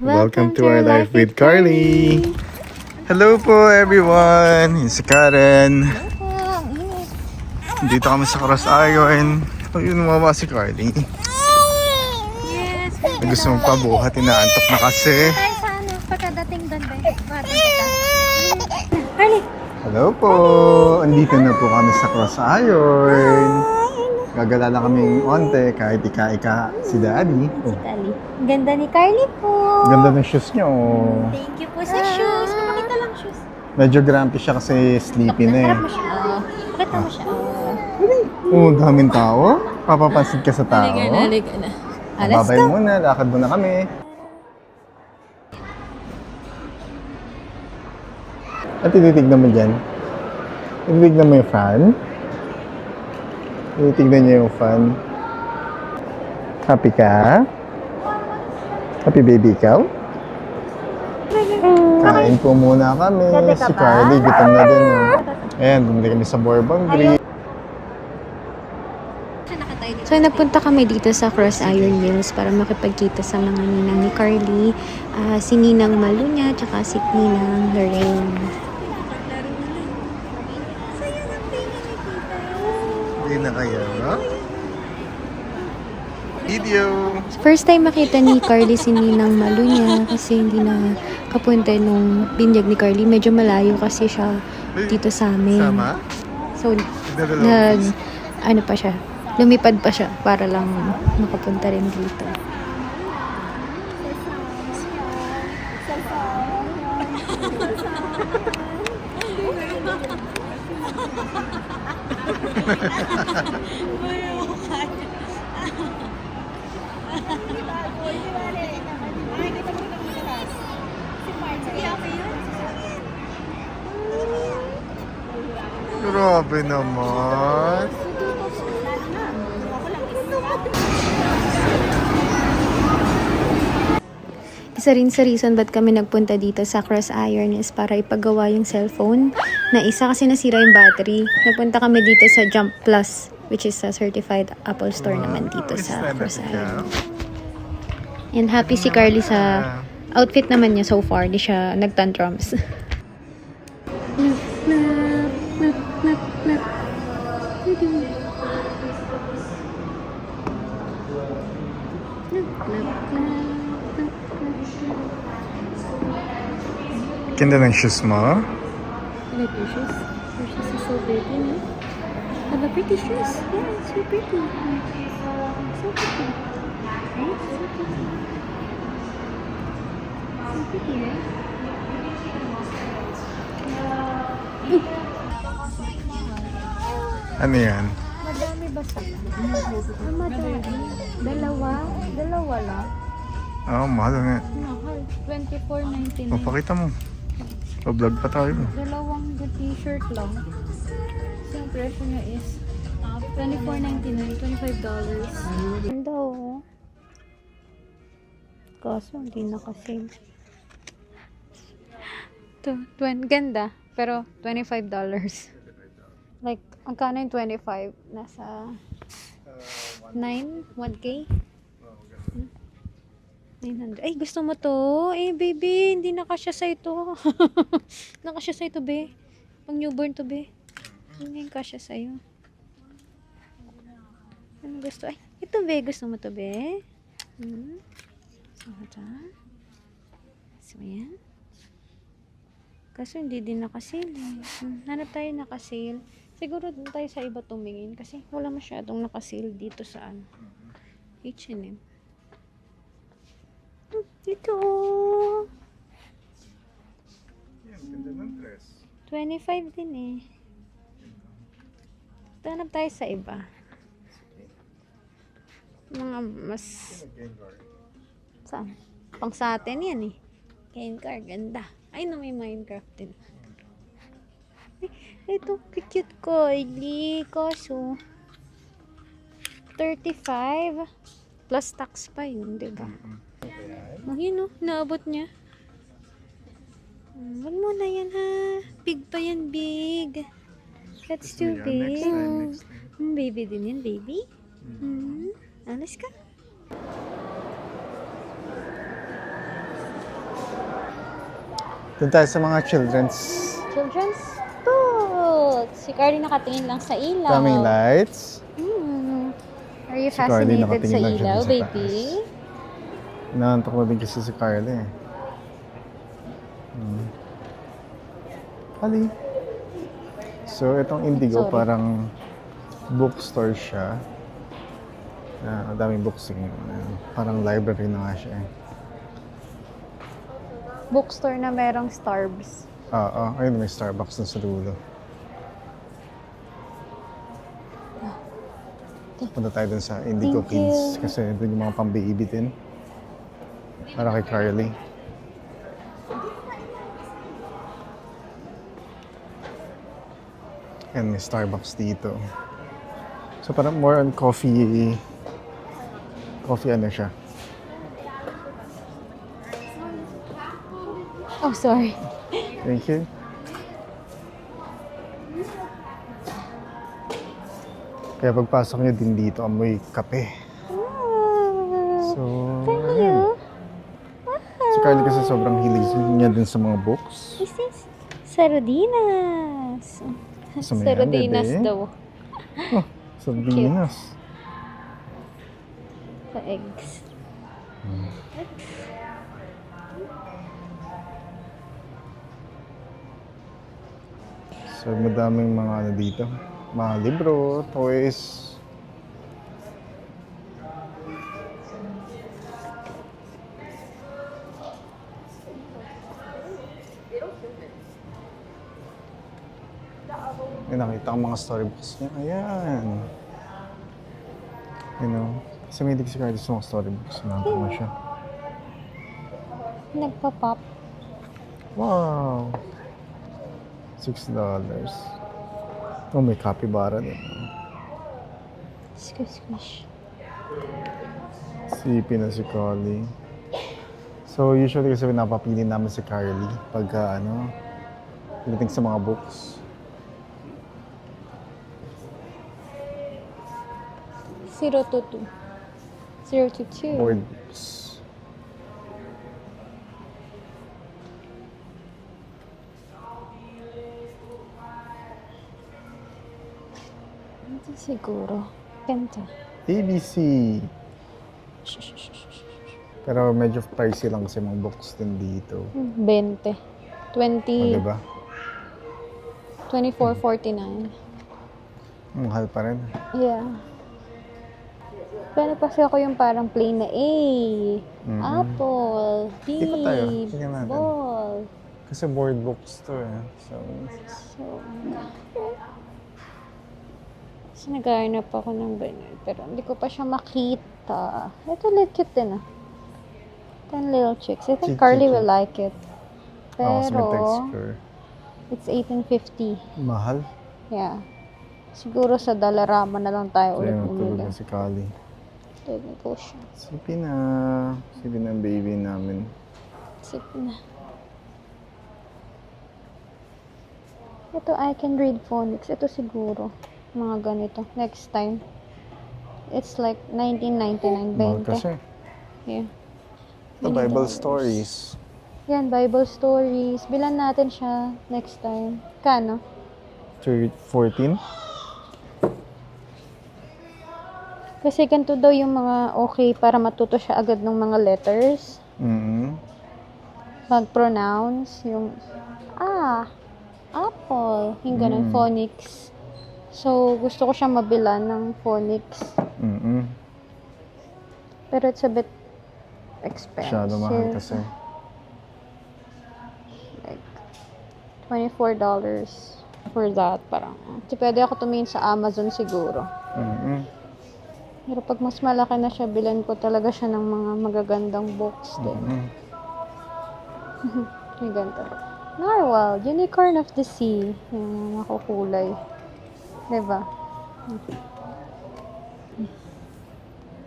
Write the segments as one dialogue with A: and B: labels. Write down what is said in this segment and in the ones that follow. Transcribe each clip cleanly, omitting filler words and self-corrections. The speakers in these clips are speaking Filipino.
A: Welcome to our life with Carly. Hello po everyone. Yun si Karen. Dito kami sa Cross Iron. Ayun mama si Carly.
B: Yes.
A: Gusto mong pabuhat, inaantok na kasi.
B: Tayo sa ano, pagkadating doon ba? Buhatin kita. Carly.
A: Hello po. Andito na po kami sa Cross Iron. Gagala lang kaming onte kahit ika-ika si Daddy. Oh,
B: Carly. Ang ganda ni Carly po.
A: ganda ng shoes niyo.
B: Thank you po sa shoes. Pakita lang shoes.
A: Medyo grumpy siya kasi sleepy na eh.
B: Harap mo siya. Pakita mo siya.
A: Oh, daming tao. Papapansin ka sa tao.
B: Halika na. Let's
A: Babay
B: go.
A: muna, lakad muna kami. At tinitignan mo dyan? Tinitignan mo yung fan? Tinitignan niyo yung fan? Happy ka? Happy baby ikaw? Kain po muna kami.
B: Ganda ka
A: Si
B: ba?
A: Carly, gutom na din. Oh. Ayan, bumili kami sa Bourbon Grill.
C: So, napunta kami dito sa Cross Iron Mills para makipagkita sa mga ninang ni Carly, si Ninang Malunya, tsaka si Ninang Lorraine.
A: Hindi na kayo, no? Video!
C: First time makita ni Carly si Ninang Malunya kasi hindi na kapunta nung binyag ni Carly. Medyo malayo kasi siya dito sa amin.
A: Sama?
C: So, ano pa siya, lumipad pa siya para lang makapunta rin dito.
A: Grabe naman.
C: Isa rin sa reason ba't kami nagpunta dito sa Cross Iron is para ipagawa yung cellphone na isa kasi nasira yung battery. Napunta kami dito sa Jump Plus, which is a certified Apple store naman dito sa Cross Iron. And happy si Carly sa outfit naman niya so far. Di siya nagtantrums.
A: Ganda ng shoes mo.
C: I like your shoes. Your shoes are so pretty, no? I have pretty shoes. Yeah, it's so pretty. So pretty. Right? So pretty. So pretty, right?
A: Ano yan?
B: Madami ba sila? Madami. Dalawa lang.
A: Oh, mahal nga.
B: Mahal. 24.99.
A: O, pakita mo. Pa-vlog pa tayo.
B: Dalawang t-shirt lang. So, yung presyo niya is $24.99. $25.
C: Ganda, oh. Kaso, hindi na kasi. Ganda. Pero, $25. Like, magkano yung 25? Nasa 1K? 900. Ay, gusto mo to? Eh, baby, hindi nakasya sa ito. Nakasya sa ito, be. Pang newborn to, be. Hindi kasya sa'yo. Ano gusto? Ay, ito, be. Gusto mo to, be? Gusto mo to? Gusto mo yan? Kaso, hindi din nakasale. Hanap tayo nakasale. Siguro dun tayo sa iba tumingin kasi wala masyadong nakasale dito sa ano. H&M. Ito.
A: Yan, ganda ng dress.
C: 25 din eh. Hanap tayo sa iba. Mga mas... Saan? Pang sa atin yan eh. Gengar, ganda. Ay, no, may Minecraft din. Ito, cute ko. Hindi, kaso 35 plus tax pa yun, diba? Oh, yun, oh, naabot niya. Wag mo na yan, ha? Big pa yan, big. That's too big.
A: Next time.
C: Baby din yan, baby. Alas ka.
A: Doon tayo sa mga children's.
B: Children's books. Si Carly nakatingin lang sa ilaw.
A: Daming lights.
B: Are you
A: Si Carly
B: fascinated
A: nakatingin
B: sa
A: lang siya
B: ilaw,
A: dun sa
B: baby?
A: Inaantok na din kasi si Carly eh. Carly. So, itong Indigo,
B: Sorry.
A: parang bookstore siya. Daming books. Parang library na nga siya eh.
B: Bookstore na merong Starbucks.
A: Oo, ayun, may Starbucks na sa dulo. Punta tayo dun sa Indigo
B: Thank you.
A: Kids kasi dun yung mga pang-baby din. Para kay Carly. And may Starbucks dito. So parang more on coffee. Coffee ano siya.
B: Oh, sorry.
A: Thank you. Kaya pagpasok niyo din dito, amoy kape. So,
B: You?
A: si Carly kasi sobrang hilig niya din sa mga books.
B: This is sardinas.
A: So, may
B: Sardinas
A: ano,
B: daw.
A: Oh, sardinas.
B: Sa eggs.
A: So, madaming mga ano dito. Mga libro, toys. May nakita ang mga storybooks niya. Ayan. You know, kasi may hindi si Carly sa mga storybooks. Nakita mo siya.
B: Nagpa-pop.
A: Wow! $6. Oh, may capybara din.
B: Squish, squish.
A: Sipi na si Carly. So, usually kasi pinapapili namin si Carly pagka ano, pagdating sa mga books.
B: 0 to 2. 0 to 2.
A: Board books.
B: Ito siguro. Kenta.
A: ABC. Pero medyo pricey lang kasi mga books din dito.
B: 20.
A: O,
B: 20.
A: diba?
B: 24.49.
A: Mahal pa rin.
B: Yeah. Pero kasi ako yung parang plain na A. Apple. B.
A: Ikot tayo. Tingnan natin.
B: Ball.
A: Kasi board books to eh. So,
B: So, nag-aarnap ako ng ganyan. Pero hindi ko pa siya makita. Ito legit din ah. 10 little chicks. I think
A: Chick,
B: Carly
A: chick,
B: will like it.
A: oh, so may
B: Pero,
A: texture.
B: it's 18.50.
A: Mahal.
B: Yeah. Siguro sa Dollarama na lang tayo
A: So,
B: ulit
A: yun, tulog
B: bumili.
A: na si Carly.
B: Tulog ko siya.
A: Sipi na. Sipi na ang baby namin.
B: Sip na. Ito, I can read phonics. Ito siguro. Mga ganito. Next time. It's like 19.99.
A: Mahal
B: 20.
A: kasi.
B: Yeah.
A: The Bible stories.
B: Yan, Bible stories. Bilan natin siya next time. Kano?
A: 14?
B: Kasi ganito daw yung mga okay para matuto siya agad ng mga letters. Mag-pronounce. Yung, apple. Yung ganun, phonics. So, gusto ko siya mabilan ng phonics. Pero it's a bit expensive.
A: Masyado mahal kasi.
B: Like, $24 for that. Parang, so, pwede ako tumingin sa Amazon siguro. Pero pag mas malaki na siya, bilan ko talaga siya ng mga magagandang books din. Yung ganito. Narwhal, Unicorn of the Sea. Yung makukulay. Diba?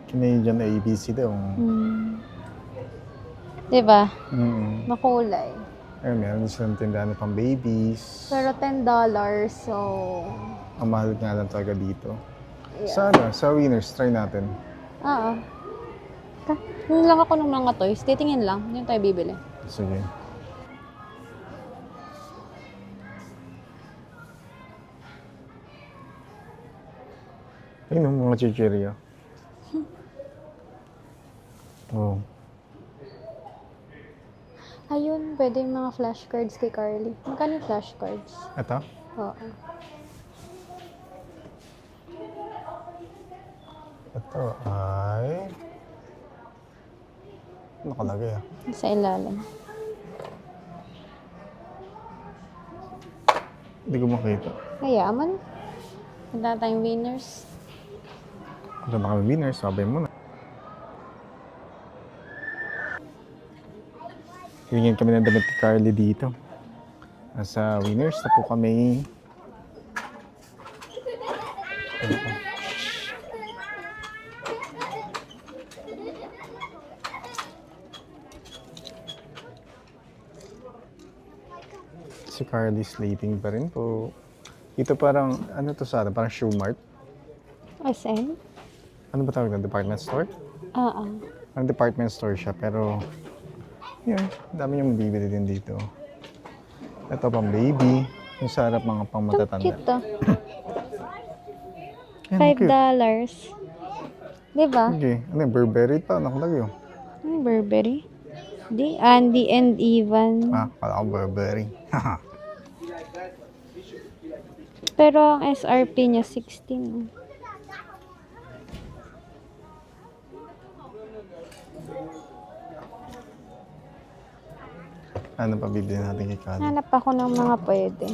A: Canadian ABC daw.
B: Diba? Makulay.
A: Ayun, meron silang tindahan na pang babies.
B: Pero $10, so...
A: Ang mahal nga lang talaga dito.
B: Yeah.
A: Sa Winners, try natin.
B: Oo. Hindi lang ako ng mga toys. Titingin lang. Yun tayo bibili.
A: Sige. Ayun ang mga chichirya. Oh.
B: Ayun, pwede yung mga flashcards kay Carly. Magkano yung flashcards?
A: Ito?
B: Oo.
A: Ito ay... Nakalagay ah.
B: Sa ilalim.
A: Hindi ko makita.
B: Kaya man. Wala tayong winners.
A: Ito na kami winners, sabay mo na. Hingin kami ng damit ni Carly dito. Nasa winners na po kami. Ito pa. Si Carly sleeping pa rin po. Ito parang, ano to sa atin? Parang shoe mart.
B: SM?
A: Ano ba tawag na? Department store?
B: Oo.
A: Ang department store siya, pero yun, dami niyong bibili din dito. Ito pang baby. Yung sa harap mga pang matatanda.
B: Cute to.
A: Ayan, cute.
B: $5. Diba?
A: Okay. Ano yung Burberry pa? Nakalagay oh.
B: Burberry. Di, Andy and Ivan.
A: Ah, kala ko Burberry.
B: Pero ang SRP niya 16.
A: Ano pa bibili natin kay Carly?
B: Hanap ako ng mga pwede.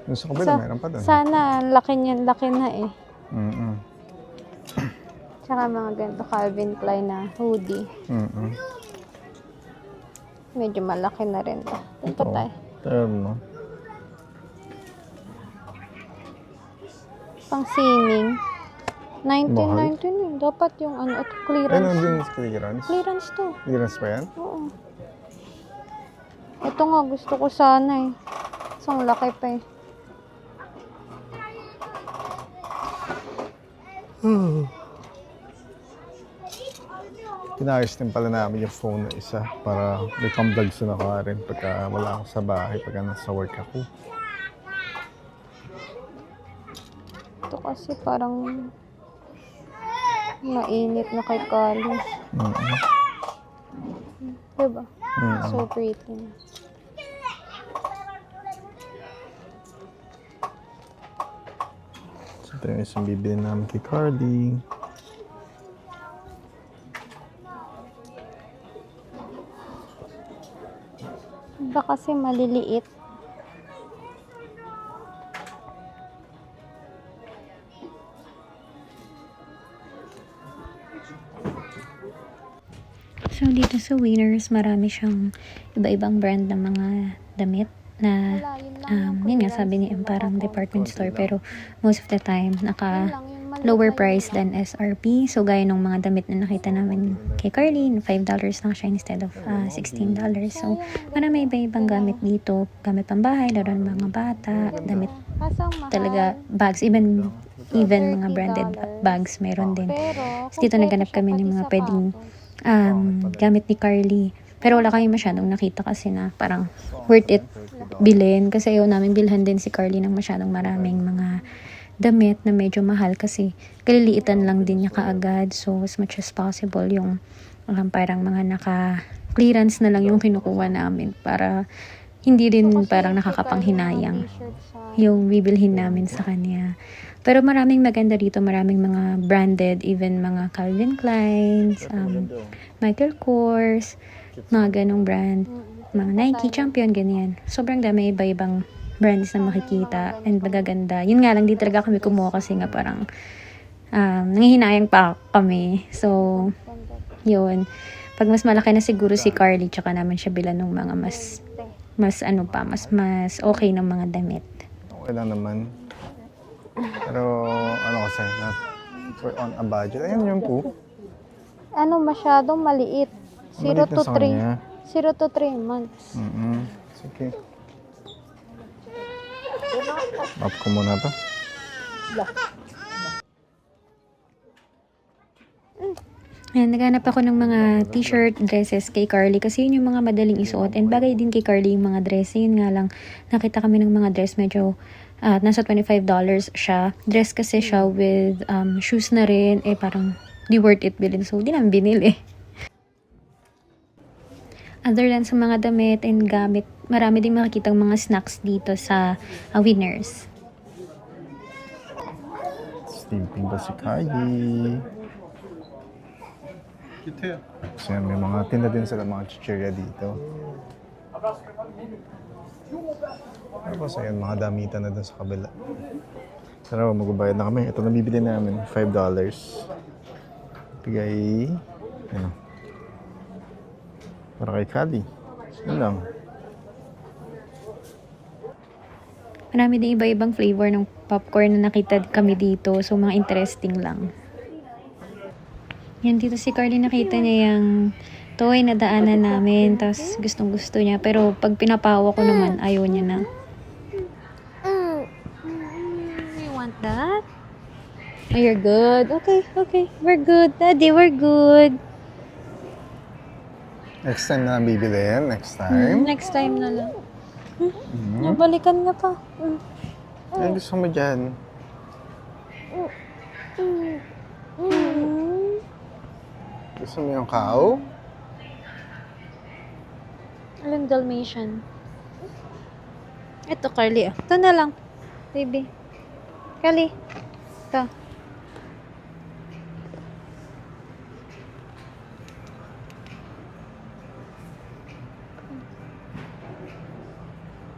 A: Yung sa kabila, meron pa doon.
B: Sana, laki na eh.
A: Mm-mm.
B: Tsaka mga ganito Calvin Klein na hoodie.
A: Mm-mm.
B: Medyo malaki na rin to. Ito
A: Oo.
B: tayo.
A: Pero no.
B: Pang swimming. 1999 dapat yung ano, at
A: Ayun,
B: clearance.
A: nandun yung clearance.
B: Clearance to.
A: Clearance pa yan?
B: Oo. Ito nga, gusto ko sana eh. Isang laki pa eh.
A: Pinayos din pala namin yung phone na isa para may pang-vlog sa nakarin pagka wala ako sa bahay, pagka nasa work ako.
B: Ito kasi parang mainit na kay Carly.
A: Mm-mm.
B: Diba?
A: Mm-mm.
B: So pretty.
A: So ito yung isang bibili namin kay Carly.
B: Iba kasi maliliit.
C: So, dito sa Winners, marami siyang iba-ibang brand ng mga damit na,
B: Wala, yun lang yung
C: yun nga, sabi ni M, parang department store. Pero, most of the time, lower price than SRP. So, gaya ng mga damit na nakita namin kay Carly, $5 lang siya instead of $16. So, marami iba-ibang gamit dito. Gamit pambahay, laro ng mga bata, damit talaga, bags, even mga branded bags meron din. So, dito naganap kami ng mga pwedeng gamit ni Carly. Pero wala kami masyadong nakita kasi na parang worth it bilhin. Kasi ayaw namin bilhan din si Carly ng masyadong maraming mga damit na medyo mahal kasi kaliliitan lang din niya kaagad. So, as much as possible, yung parang mga naka-clearance na lang yung kinukuha namin para hindi rin parang nakakapanghinayang yung bibilhin namin sa kanya. Pero maraming maganda dito, maraming mga branded, even mga Calvin Klein, Michael Kors, mga ganong brand, mga Nike, Champion, ganyan. Sobrang dami iba-ibang brands na makikita and magaganda. Yun nga lang, di talaga kami kumuha kasi nga parang nanghihinayang pa kami. So, yun. Pag mas malaki na siguro si Carly, tsaka naman siya bilan ng mga mas okay ng mga damit.
A: Okay lang naman. Pero, ano kasi, we're on a budget. Ayun yun po.
B: Ano, masyadong maliit. 0
A: Maliit na
B: to
A: sa
B: 3.
A: kanya.
B: 0 to 3 months.
A: Sige. Map ko muna to.
C: Ayan, naghanap ako ng mga t-shirt, dresses kay Carly kasi yun yung mga madaling isuot and bagay din kay Carly yung mga dress. Yun nga lang, nakita kami ng mga dress medyo At nasa $25 siya. Dress kasi siya with shoes na rin. Parang di worth it bilhin. So, di namin binili. Other than sa mga damit and gamit, marami din makikitang mga snacks dito sa Winners.
A: Sleeping ba si Kylie? Kasi may mga tinda din sila, mga chichirya dito. Tapos ayun, mga damitan na dun sa kabila. Pero magbabayad na kami. Ito nabibili namin, $5. Bigay, ano, para kay Kylie. Yun lang.
C: Marami din iba-ibang flavor ng popcorn na nakita kami dito. So, mga interesting lang. Yan, dito si Carly nakita niya yung toy na daanan namin. Tapos, gustong-gusto niya. Pero, pag pinapawa ko naman, ayaw niya na. You want that? Oh, you're good. Okay, okay. We're good. Daddy, we're good.
A: Next time na bibili yan. Next time.
C: Next time na lang. Nabalikan nga pa.
A: Ay, gusto mo dyan. Gusto mo yung cow?
C: Alam, Dalmatian. Ito, Carly. Ito na lang. Baby. Carly. Ito.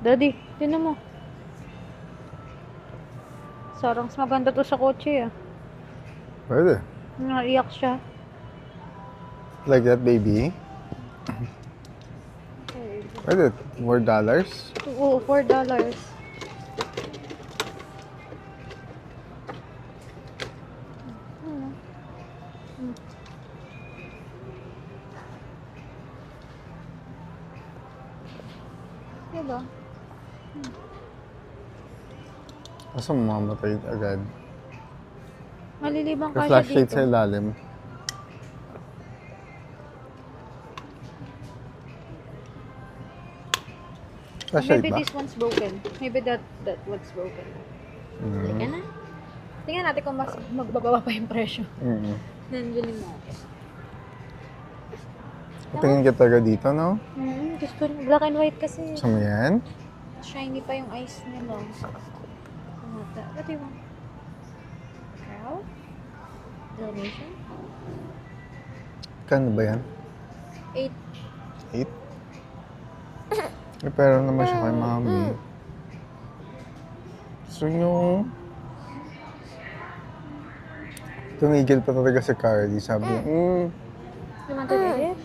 C: Daddy, tinan mo. Sarang mas maganda to sa kotse, ah.
A: Pwede.
C: Naiyak siya.
A: Like that, baby? Pwede. $4?
C: Oo, $4. Diba?
A: Kaso mamamatay agad.
C: Malilibang
A: May
C: ka siya
A: flashlight
C: dito.
A: sa ilalim. Flashlight
C: Maybe
A: ba?
C: this one's broken. Maybe that one's broken. Halika na. Tingnan natin kung mas magbababa pa yung presyo. Nandiyan mo.
A: Tingin ka talaga dito, no?
C: Gusto rin. Black and white kasi.
A: Gusto mo yan?
C: Shiny pa yung eyes nila. What do you want? Cow? Dalmatian?
A: Kano ba yan?
C: 8.
A: 8? Pero naman siya kay mami. Gusto nyo... Tumigil pa talaga si Carly. Sabi niya,
C: You want to get it?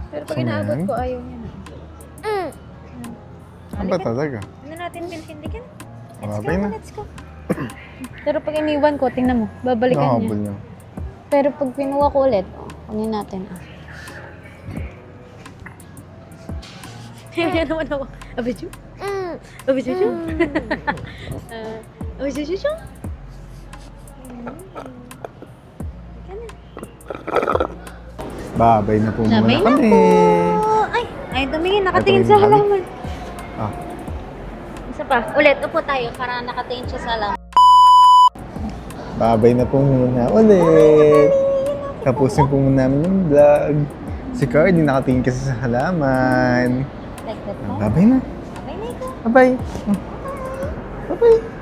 C: Pero pag
A: Gusto mo
C: inaabot
A: yan?
C: ko, ayaw niya na.
A: ano ba talaga?
C: Ano natin bilhin? Di ka na?
A: Mabay na.
C: Let's go. Pero pag iniwan ko, tingnan mo, babalikan
A: Nakahabol
C: niya.
A: niya.
C: Pero pag pinuha ko ulit, kunin natin. Hindi naman ako. Abichu? Abichu? Abichu?
A: Babay na po muna
C: Sabay na
A: kami.
C: po. Ay, tumingin. Nakatingin
A: Ito
C: sa
A: yung halaman.
C: halaman.
A: Ah,
C: Isa pa. Ulit, upo tayo para nakatingin siya sa halaman.
A: babay na po muna ulit. Tapusin po muna namin yung vlog. Si Carly nakatingin kasi sa halaman.
C: Like that po.
A: Babay na.
C: Sabay na ikaw.
A: Bye-bye. Bye-bye.